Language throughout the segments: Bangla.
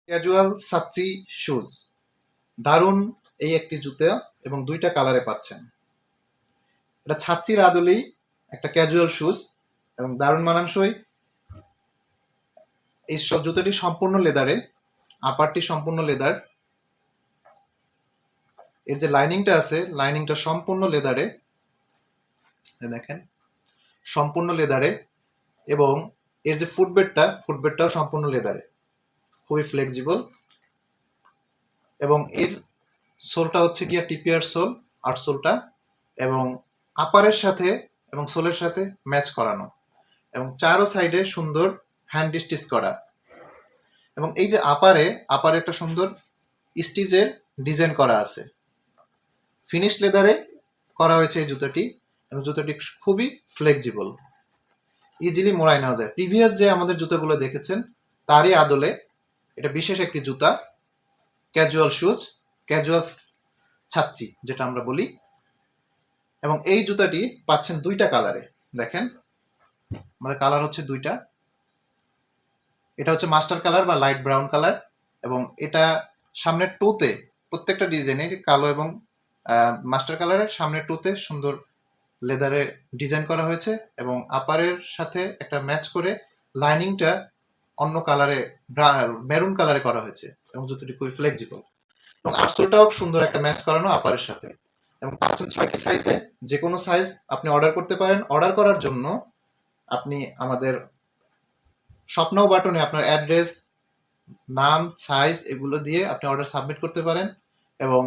ক্যাজুয়াল সাচ্চি শুজ, দারুণ এই একটি জুতা এবং দুইটা কালারে পাচ্ছেন। এটা ছাচ্চির আদলেই একটা ক্যাজুয়াল শুজ এবং দারুণ মানানসই। এই সব জুতাটি সম্পূর্ণ লেদারে, আপারটি সম্পূর্ণ লেদার, এর যে লাইনিংটা আছে লাইনিংটা সম্পূর্ণ লেদারে, দেখেন সম্পূর্ণ লেদারে, এবং এর যে ফুটবেডটাও সম্পূর্ণ লেদারে, খুবই ফ্লেক্সিবল। এবং এর সোলটা হচ্ছে গিয়া টিপিআর সোল, আউটসোলটা, এবং আপারের সাথে এবং সোলের সাথে ম্যাচ করানো, এবং চারো সাইডে সুন্দর হ্যান্ড স্টিচ করা। এবং এই যে আপারে একটা সুন্দর স্টিচের ডিজাইন করা আছে, ফিনিশ লেদারে করা হয়েছে এই জুতাটি, এবং জুতাটি খুবই ফ্লেক্সিবল, ইজিলি মোড়ায় নেওয়া যায়। প্রিভিয়াস যে আমাদের জুতাগুলো দেখেছেন তারই আদলে এটা বিশেষ একটি জুতা, ক্যাজুয়াল শুজ, ক্যাজুয়াল ছাচ্চি যেটা আমরা বলি। এবং এই জুতাটি পাচ্ছেন দুইটা কালারে, দেখেন আমাদের কালার হচ্ছে দুইটা, এটা হচ্ছে মাস্টার কালার বা লাইট ব্রাউন কালার, এবং এটা সামনের টোতে প্রত্যেকটা ডিজাইনে কালো এবং মাস্টার কালারের সামনের টোতে সুন্দর লেদারে ডিজাইন করা হয়েছে, এবং আপারের সাথে একটা ম্যাচ করে লাইনিংটা অন্য কালারে মেরুন কালারে করা হয়েছে, এবং জুতোটি খুবই ফ্লেক্সিবল। এবং আঁচলটাও সুন্দর একটা ম্যাচ করানো আপারের সাথে, এবং পাচ্ছেন 6টি সাইজে, যে কোনো সাইজ আপনি অর্ডার করতে পারেন। অর্ডার করার জন্য আপনি আমাদের স্বপ্ন বাটনে আপনার অ্যাড্রেস, নাম, সাইজ এগুলো দিয়ে আপনি অর্ডার সাবমিট করতে পারেন, এবং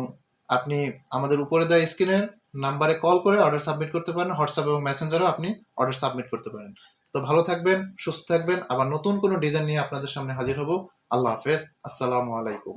আপনি আমাদের উপরে দেওয়া স্ক্রিনের নাম্বারে কল করে অর্ডার সাবমিট করতে পারেন। হোয়াটসঅ্যাপ এবং মেসেঞ্জারও আপনি অর্ডার সাবমিট করতে পারেন। তো ভালো থাকবেন, সুস্থ থাকবেন, আবার নতুন কোনো ডিজাইন নিয়ে আপনাদের সামনে হাজির হব। আল্লাহ হাফেজ, আসসালামু আলাইকুম।